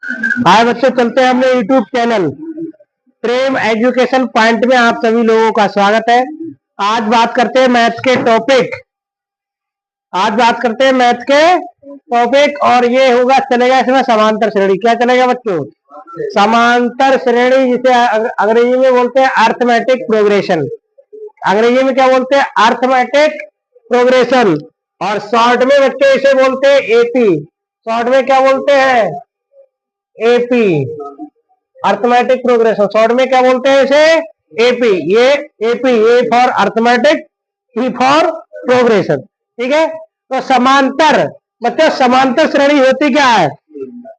हाय बच्चों, चलते हैं अपने यूट्यूब चैनल प्रेम एजुकेशन पॉइंट में। आप सभी लोगों का स्वागत है। आज बात करते हैं मैथ्स के टॉपिक। और ये होगा, चलेगा इसमें समांतर श्रेणी। क्या चलेगा बच्चों? समांतर श्रेणी, जिसे अंग्रेजी में बोलते हैं अर्थमेटिक प्रोग्रेशन। अंग्रेजी में क्या बोलते हैं? Arithmetic progression. और शॉर्ट में बच्चों इसे बोलते हैं एपी। शॉर्ट में क्या बोलते हैं? AP, arithmetic progression. शॉर्ट में क्या बोलते हैं इसे? एपी। ये AP, A for arithmetic, P for progression. ठीक है। तो समांतर, मतलब समांतर श्रेणी होती क्या है?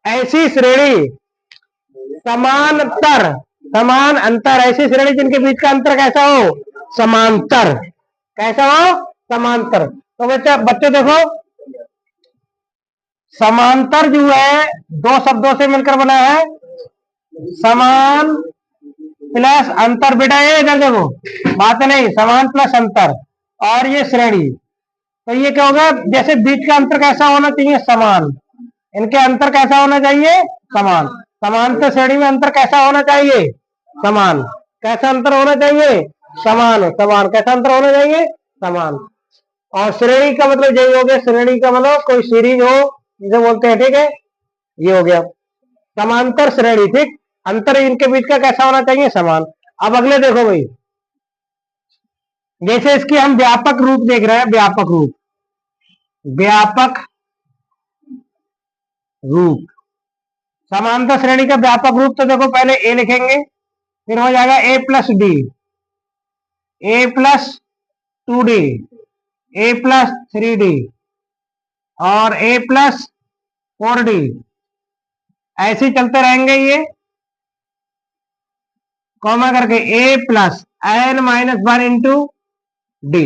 ऐसी श्रेणी, समांतर, समान अंतर, ऐसी श्रेणी जिनके बीच का अंतर कैसा हो? समांतर। कैसा हो? समांतर। तो बच्चे देखो, समांतर जो है दो शब्दों से मिलकर बना है। समान प्लस अंतर। बेटा ये इधर देखो, बात नहीं, समान प्लस अंतर और ये श्रेणी। तो ये क्या होगा? जैसे बीच का अंतर कैसा होना चाहिए? समान। इनके अंतर कैसा होना चाहिए? समान। समांतर श्रेणी में अंतर कैसा होना चाहिए? समान। कैसा अंतर होना चाहिए? समान। समान। कैसा अंतर होना चाहिए? समान। और श्रेणी का मतलब यही हो गया। श्रेणी का मतलब कोई सीरीज हो, जिसे बोलते हैं। ठीक है, ये हो गया समांतर श्रेणी। ठीक, अंतर इनके बीच का कैसा होना चाहिए? समान। अब अगले देखो भाई, जैसे इसकी हम व्यापक रूप देख रहे हैं। व्यापक रूप, व्यापक रूप, समांतर श्रेणी का व्यापक रूप। तो देखो, पहले ए लिखेंगे, फिर हो जाएगा a plus D, A plus 2d, A plus 3d और ए प्लस 4d। ऐसे ही चलते रहेंगे ये, कॉमा करके a plus n minus 1 into D.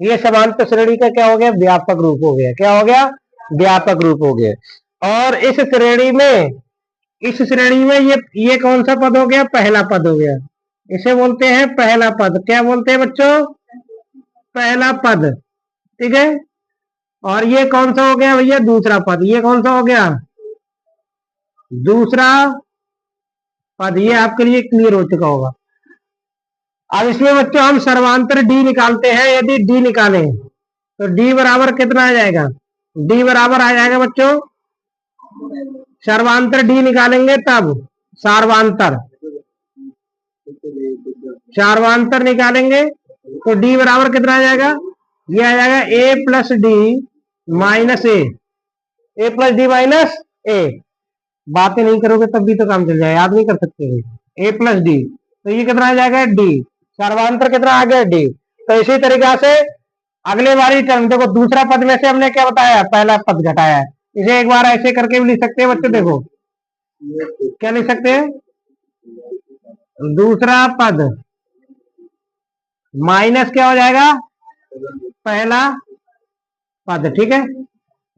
ये समांतर श्रेणी का क्या हो गया? व्यापक रूप हो गया। क्या हो गया? व्यापक रूप हो गया। और इस श्रेणी में, ये कौन सा पद हो गया? पहला पद हो गया। इसे बोलते हैं पहला पद। क्या बोलते हैं बच्चों? पहला पद। ठीक है। और ये कौन सा हो गया भैया? दूसरा पद। ये कौन सा हो गया? दूसरा पद। ये आपके लिए क्लियर हो चुका होगा। अब इसमें बच्चों हम सर्वांतर डी निकालते हैं। यदि डी निकालें तो डी बराबर कितना आ जाएगा? डी बराबर आ जाएगा बच्चों, सर्वांतर डी निकालेंगे तब सार्वांतर, सार्वांतर निकालेंगे तो डी बराबर कितना आ जाएगा? ये आ जाएगा a plus D minus A, A plus D minus ए। बातें नहीं करोगे तब भी तो काम चल जाएगा, याद नहीं कर सकते। ए प्लस डी, तो ये कितना आ जाएगा? डी। सर्वांतर कितना आ गया? डी। तो इसी तरीका से अगले वाली टर्म देखो, दूसरा पद में से हमने क्या बताया? पहला पद घटाया है। इसे एक बार ऐसे करके भी लिख सकते हैं बच्चे। देखो क्या लिख सकते हैं? दूसरा पद माइनस क्या हो जाएगा? पहला पद। ठीक है,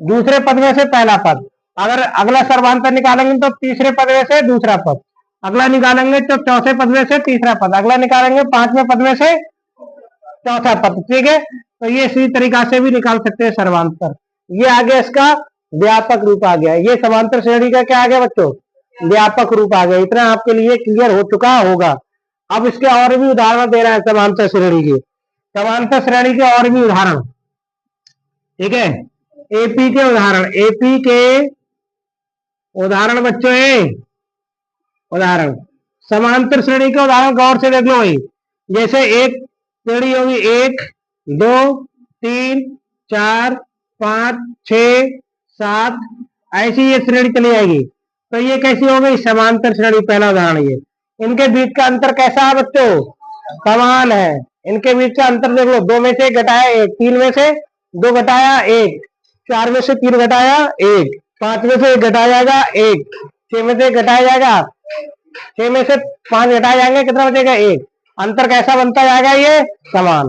दूसरे पद में से पहला पद। अगर अगला सर्वांतर निकालेंगे तो तीसरे पद में से दूसरा पद, अगला निकालेंगे तो चौथे पद में से तीसरा पद, अगला निकालेंगे पांचवें पद में से चौथा पद। ठीक है, तो ये इसी तरीका से भी निकाल सकते हैं सर्वांतर। ये आ गया इसका व्यापक रूप आ गया। ये समांतर श्रेणी का क्या आ गया बच्चों? व्यापक रूप आ गया। इतना आपके लिए क्लियर हो चुका होगा। अब इसके और भी उदाहरण दे रहा है समांतर श्रेणी के, समांतर श्रेणी के और भी उदाहरण। ठीक है, एपी के उदाहरण, एपी के उदाहरण बच्चों। उदाहरण समांतर श्रेणी के उदाहरण गौर से देख लो भाई। जैसे एक श्रेणी होगी 1 2 3 4 5 6 7, ऐसी ये श्रेणी चली जाएगी। तो ये कैसी हो गई? समांतर श्रेणी। पहला उदाहरण ये। इनके बीच का अंतर कैसा है बच्चों? समान है। इनके बीच का अंतर देख लो, 2 में से घटाया 1, 3 में से 2 घटाया 1, 4 में से 3 घटाया 1, 5 में से 1 घटाया जाएगा 1, 6 में से 1 घटाया जाएगा, 6 में से 5 घटाए जाएंगे, कितना बचेगा? 1। अंतर कैसा बनता जाएगा? ये समान।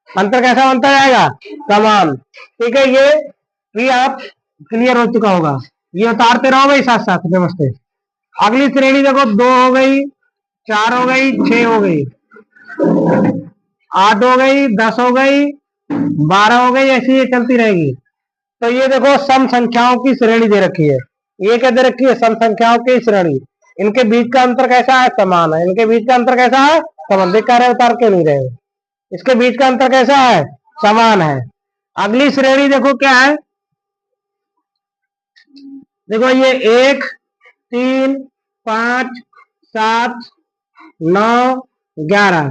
अंतर कैसा बनता जाएगा? समान। ठीक है, ये भी आप क्लियर हो चुका होगा। ये उतारते रहो भाई साथ साथ। नमस्ते। अगली श्रेणी देखो, 2 हो गई, 4 हो गई, 6 हो गई, 8 हो गई, 10 हो गई, 12 हो गई, ऐसी ये चलती रहेगी। तो ये देखो सम संख्याओं की श्रेणी दे रखी है। ये क्या दे रखी है, सम संख्याओं की श्रेणी, इनके बीच का अंतर कैसा है, समान है, इनके बीच का अंतर कैसा है, समान। देख रहे उतार के नहीं रहे, इसके बीच का अंतर कैसा है, समान है। अगली श्रेणी देखो क्या है, देखो ये 1 3 5 7 9 11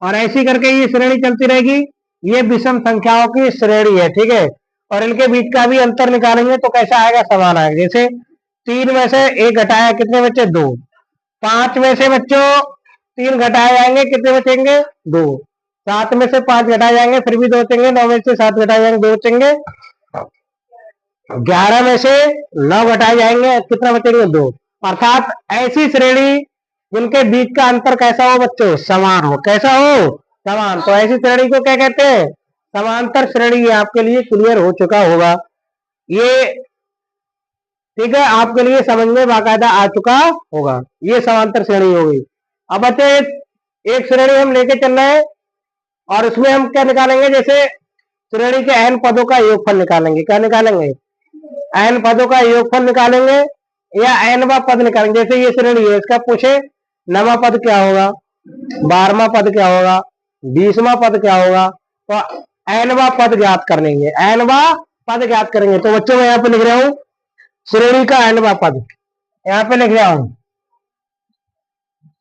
और ऐसी करके ये श्रेणी चलती रहेगी। ये विषम संख्याओं की श्रेणी है, ठीक है। और इनके बीच का भी अंतर निकालेंगे तो कैसा आएगा, समान आएगा। जैसे 3 में से 1 घटाया, कितने बचे, 2। 5 में से बच्चों 3 घटाए जाएंगे, कितने बचेंगे, 2। 7 में से 5 घटाए जाएंगे, फिर भी 2 बचेंगे। 9 में से 7 घटाए जाएंगे, 2 बचेंगे। 11 में से 9 घटाए जाएंगे, कितना बचेंगे, 2। अर्थात ऐसी श्रेणी जिनके बीच का अंतर कैसा हो बच्चों, समान हो। कैसा हो, समान। तो ऐसी श्रेणी को क्या कहते हैं, समांतर श्रेणी। ये आपके लिए क्लियर हो चुका होगा, ये ठीक है, आपके लिए समझ में बाकायदा आ चुका होगा। ये समांतर श्रेणी हो गई। अब बच्चे एक श्रेणी हम लेके चल रहे हैं और उसमें हम क्या निकालेंगे, जैसे श्रेणी के n पदों का योगफल निकालेंगे। क्या निकालेंगे, n पदों का योगफल निकालेंगे या nवां पद निकालेंगे। जैसे ये श्रेणी है, इसका पूछे 9वां पद क्या होगा, 12वां पद क्या होगा, 20वां पद क्या होगा, तो nवां पद ज्ञात कर लेंगे, nवां पद ज्ञात करेंगे। तो बच्चों मैं यहाँ पे लिख रहा हूं श्रेणी का nवां पद, यहाँ पे लिख रहा हूं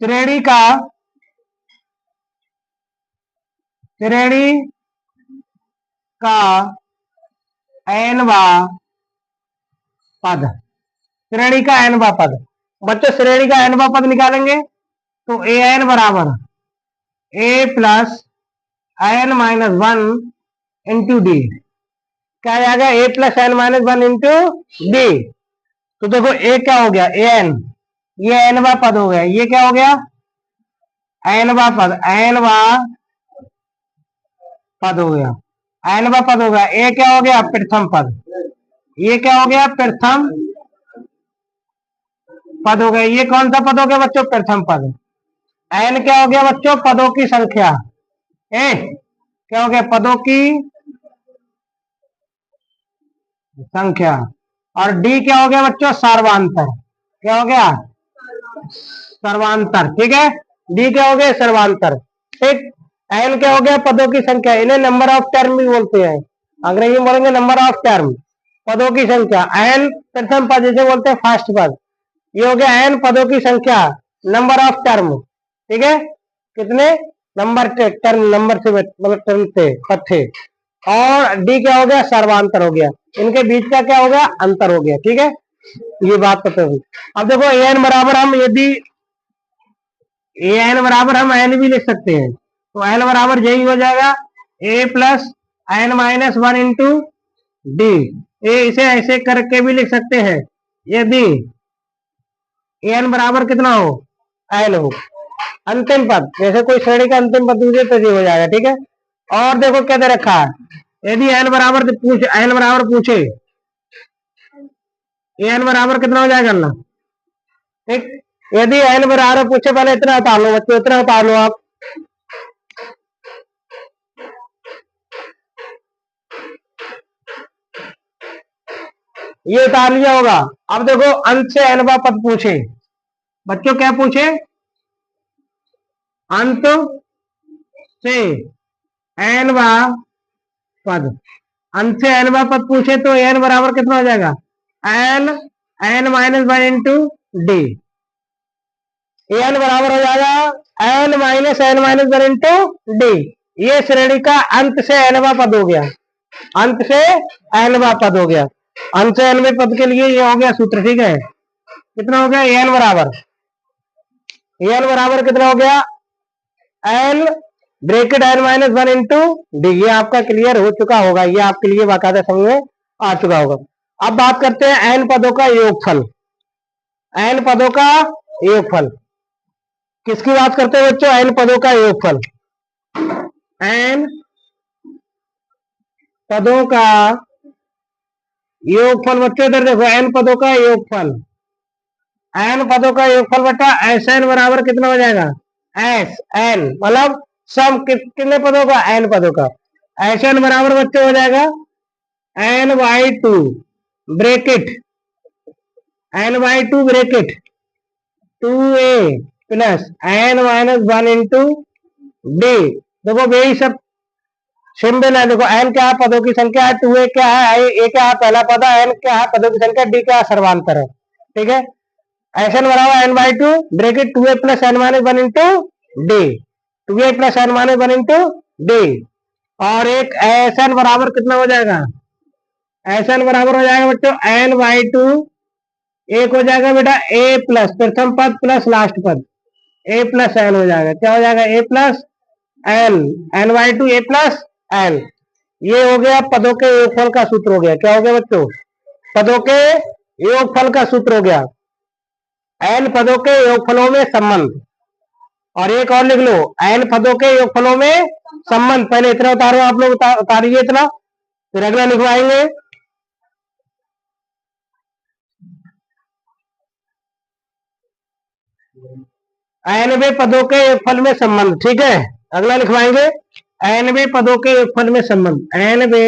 श्रेणी का nवां पद, श्रेणी का nवां पद। बच्चों श्रेणी का nवां पद निकालेंगे तो an बराबर a plus n minus 1 into D. क्या आ जाएगा, a plus n minus 1 into D. तो देखो a क्या हो गया, an, ये nवां पद हो गया। ये क्या हो गया, nवां पद, nवां पद हो गया, nवां पद हो गया। a क्या हो गया, प्रथम पद। ये क्या हो गया, प्रथम पद हो गया। ये कौन सा पद हो गया बच्चों, प्रथम पद। n क्या हो गया बच्चों, पदों की संख्या। क्या हो गया, पदों की संख्या। और डी क्या हो गया बच्चों, सर्वांतर। क्या हो गया, सर्वांतर, ठीक है। डी क्या हो गया, सर्वांतर, ठीक। एन क्या हो गया, पदों की संख्या। इन्हें नंबर ऑफ टर्म भी बोलते हैं, अंग्रेजी में बोलेंगे नंबर ऑफ टर्म, पदों की संख्या। एन प्रथम पद, जिसे बोलते हैं फर्स्ट पद। ये हो गया एन पदों की संख्या, नंबर ऑफ टर्म, ठीक है। कितने नंबर टर्म, नंबर से मतलब टर्म थे, पद थे। और डी क्या हो गया, सर्वांतर हो गया। इनके बीच का क्या हो गया, अंतर हो गया, ठीक है। ये बात पता हुई। अब देखो एन बराबर हम, यदि एन बराबर हम एन भी लिख सकते हैं, तो एन बराबर यही हो जाएगा a plus n minus 1 into D. इसे ऐसे करके भी लिख सकते हैं, यदि एन बराबर कितना हो, एन हो। अंतिम पद, जैसे कोई श्रेणी का अंतिम पद दूसरे तो ये हो जाएगा, ठीक है। और देखो क्या दे रखा है, यदि एन बराबर पूछे एन बराबर कितना हो जाएगा ना, ठीक। यदि एन बराबर पूछे, पहले इतना उतार लो बच्चों, इतना उतार लो आप। ये उतार लिया होगा। अब देखो अंत से एनवा पद पूछे बच्चों, क्या पूछे, अंत से एनवा पद। अंत से एनवा पद पूछे तो एन बराबर कितना हो जाएगा, n minus 1 into d. N बराबर हो जाएगा एन माइनस 1 इंटू डी। ये श्रेणी का अंत से एनवा पद हो गया, अंत से एनवा पद हो गया। अंत से एनवे पद के लिए ये हो गया सूत्र, ठीक है। कितना हो गया, एन बराबर कितना हो गया, n bracket n minus 1 into D. ये आपका क्लियर हो चुका होगा, ये आपके लिए बाकायदा समझ में आ चुका होगा। अब बात करते हैं एन पदों का योगफल। एन पदों का योगफल किसकी बात करते हैं बच्चों, एन पदों का योगफल। एन पदों का योगफल बच्चों, इधर देखो, एन पदों का योगफल। एन पदों का योगफल बेटा एस एन बराबर कितना हो जाएगा, एस एन मतलब सम कितने पदों का, एन पदों का। एस एन बराबर बच्चों हो जाएगा n by 2 bracket n/2 bracket 2a plus n-1 into d. देखो यही सब सिंबल है। देखो n क्या है, पदों की संख्या है, 2a क्या है, a क्या है पहला पद है, n क्या है पदों की संख्या, d क्या है सर्वांतर है। ठीक है, Sn बराबर n/2 bracket 2a plus n-1 into D, 2a plus n-1 into D. और एक Sn बराबर कितना हो जाएगा, Sn बराबर हो जाएगा बच्चों n/2, एक हो जाएगा बेटा a प्लस प्रथम पद प्लस लास्ट पद, a प्लस n हो जाएगा। क्या हो जाएगा, a plus n, n/2 a plus n। ये हो गया पदों के योगफल का सूत्र हो गया। क्या हो गया बच्चों, पदों के योगफल का सूत्र हो गया, n पदों के योगफलों में संबंध। और एक और लिख लो, n पदों के योगफलों में संबंध। पहले इतना उतारो आप लोग, उतारिए इतना, फिर अगला लिखवाएंगे। nवे पदों के योगफल में संबंध। ठीक है, अगला लिखवाएंगे, nवे पदों के योगफल में संबंध। nवे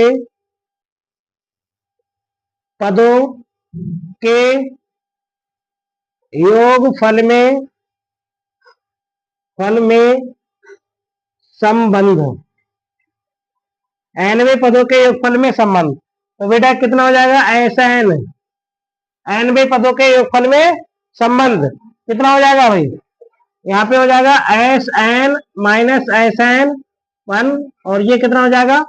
पदों के योगफल में संबंध, nवे पदों के योगफल में संबंध। तो बेटा कितना हो जाएगा, Sn, nवे पदों के योगफल में संबंध कितना हो जाएगा भाई, यहाँ पे हो जाएगा Sn माइनस Sn1, और ये कितना हो जाएगा,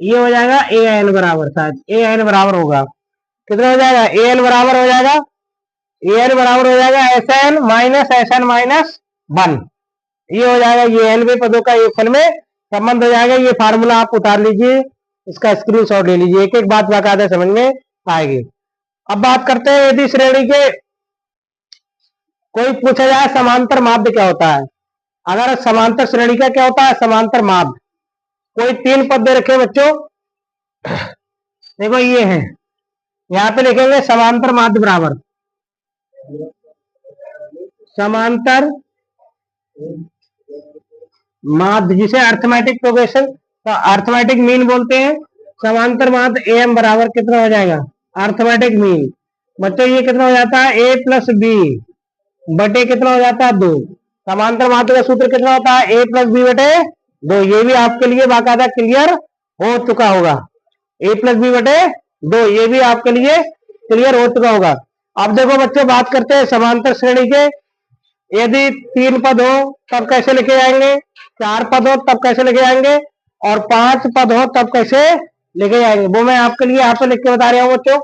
ये हो जाएगा an बराबर, शायद an बराबर होगा, कितना हो जाएगा, an बराबर हो जाएगा, an बराबर हो जाएगा Sn माइनस Sn माइनस 1। ये हो जाएगा, ये nवे पदों का योगफल में संबंध हो जाएगा। ये फार्मूला आप उतार लीजिए, इसका स्क्रीनशॉट ले लीजिए, एक एक बात बाकायदा समझ में आएगी। अब बात करते हैं, यदि श्रेणी के कोई पूछा जाए समांतर माध्य क्या होता है। अगर समांतर श्रेणी का क्या होता है, समांतर माध्य, कोई तीन पद दे रखे बच्चों, देखो ये है, यहाँ पे लिखेंगे समांतर माध्य बराबर समांतर माध्य, जिसे अर्थमेटिक प्रोग्रेशन का अर्थमेटिक मीन बोलते हैं। समांतर माध्य am बराबर कितना हो जाएगा, अर्थमेटिक मीन। बच्चों ये कितना हो जाता है, a प्लस बी बटे कितना हो जाता है 2। समांतर माध्य का सूत्र कितना होता है, a प्लस बी बटे 2। ये भी आपके लिए बाकायदा क्लियर हो चुका होगा, a प्लस बी बटे 2, ये भी आपके लिए क्लियर हो चुका होगा। अब देखो बच्चों, बात करते हैं समांतर श्रेणी के। यदि 3 पद हो तब कैसे लिखे जाएंगे, 4 पद हो तब कैसे लिखे जाएंगे, और 5 पद हो तब कैसे लिखे जाएंगे, वो मैं आपके लिए यहाँ पे लिख के बता रहा हूँ बच्चों।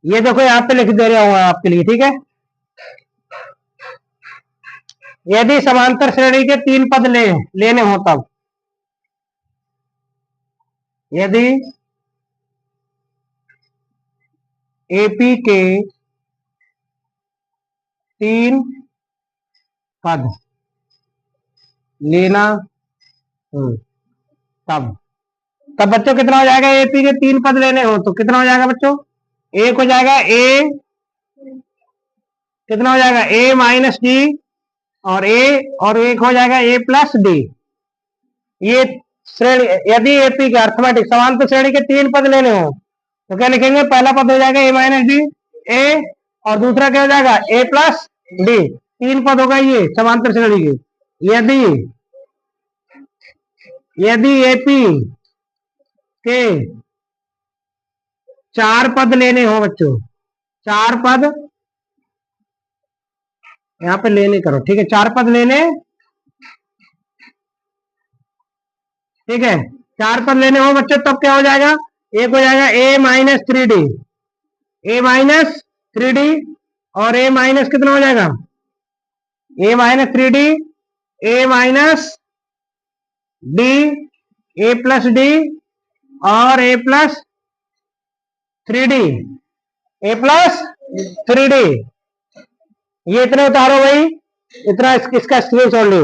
ये देखो यहाँ पे लिख दे रहा हूँ आपके लिए, ठीक है। यदि समांतर श्रेणी के 3 पद लेने हो तब, यदि एपी के 3 पद लेना तब बच्चों कितना हो जाएगा, एपी के 3 पद लेने हो तो कितना हो जाएगा बच्चों, एक हो जाएगा ए, कितना हो जाएगा a माइनस डी, और एक हो जाएगा a प्लस डी। ये श्रेणी, यदि एपी के अर्थमेटिक समांतर श्रेणी के 3 पद लेने हो तो क्या लिखेंगे, पहला पद हो जाएगा a माइनस डी ए, और दूसरा क्या हो जाएगा a प्लस डी। 3 पद होगा ये समांतर श्रेणी के। यदि एपी के 4 पद लेने हो बच्चों, 4 पद यहाँ पे लेने करो, ठीक है, 4 पद लेने, ठीक है, 4 पद लेने हो बच्चों तब क्या हो जाएगा, एक हो जाएगा a minus 3d, a minus 3d, और a माइनस कितना हो जाएगा, a minus 3d, a minus d, a plus d, और a plus 3d, a plus 3d। ये इतना उतारो भाई, इतना इसका स्क्रीनशॉट लो।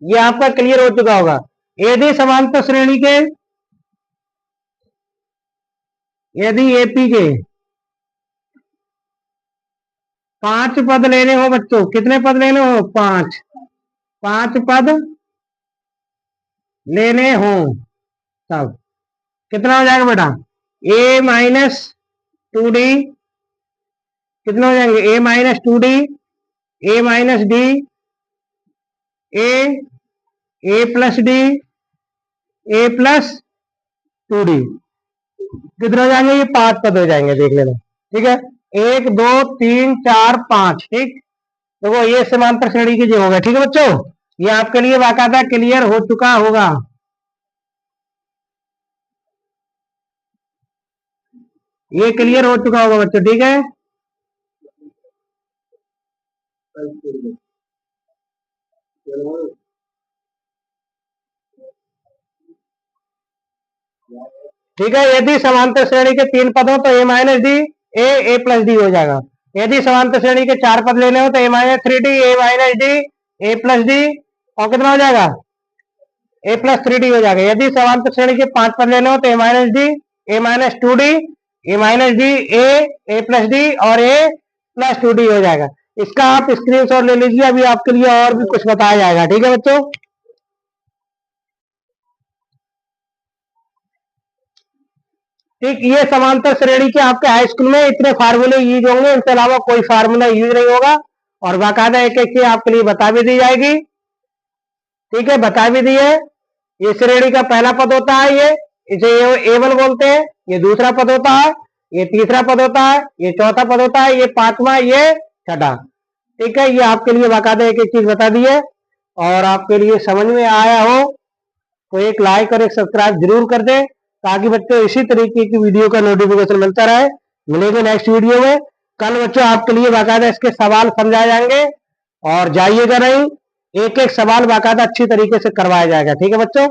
ये आपका क्लियर हो चुका होगा। यदि समांतर श्रेणी के, यदि एपी के 5 पद लेने हो बच्चों, कितने पद लेने हो? 5। 5 पद लेने हो तब कितना हो जाएगा बेटा? a माइनस 2d, कितना हो जाएंगे? a minus 2d, a minus d, a plus d, a plus 2d, कितने हो जाएंगे? ये 5 पद हो जाएंगे, देख लेना। ठीक है, 1 2 3 4 5। ठीक, देखो ये समांतर श्रेणी के जो होगा। ठीक है बच्चों, ये आपके लिए बाकायदा क्लियर हो चुका होगा। ये क्लियर हो चुका होगा बच्चों। ठीक है, ठीक है। यदि समांतर श्रेणी के 3 पद हो तो a minus D, A plus D हो जाएगा। यदि समांतर श्रेणी के 4 पद लेने हो तो a minus 3d, a minus D, A plus D, और कितना हो जाएगा? a प्लस 3d हो जाएगा। यदि समांतर श्रेणी के 5 पद लेने हो तो a minus D, a minus 2d, a minus D, A plus D, और a प्लस 2d हो जाएगा। इसका आप स्क्रीनशॉट ले लीजिए, अभी आपके लिए और भी कुछ बताया जाएगा। ठीक है बच्चों, ठीक। ये समांतर श्रेणी के आपके हाई स्कूल में इतने फार्मूले यूज होंगे, इनके अलावा कोई फार्मूला यूज नहीं होगा, और बाकायदा एक एक चीज आपके लिए बता भी दी जाएगी। ठीक है, बता भी दी है। ये श्रेणी का पहला पद होता है, ये इसे A1 बोलते हैं। ये दूसरा पद होता है, ये तीसरा पद होता है, ये चौथा पद होता है, ये पांचवा, ये छठा। ठीक है, ये आपके लिए बाकायदा एक एक चीज बता दी है, और आपके लिए समझ में आया हो तो एक लाइक और एक सब्सक्राइब जरूर कर दे, ताकि बच्चों इसी तरीके की वीडियो का नोटिफिकेशन मिलता रहे। मिलेंगे नेक्स्ट वीडियो में। कल बच्चों आपके लिए बाकायदा इसके सवाल समझाए जाएंगे, और जाइएगा नहीं, एक एक सवाल बाकायदा अच्छी तरीके से करवाया जाएगा। ठीक है बच्चों।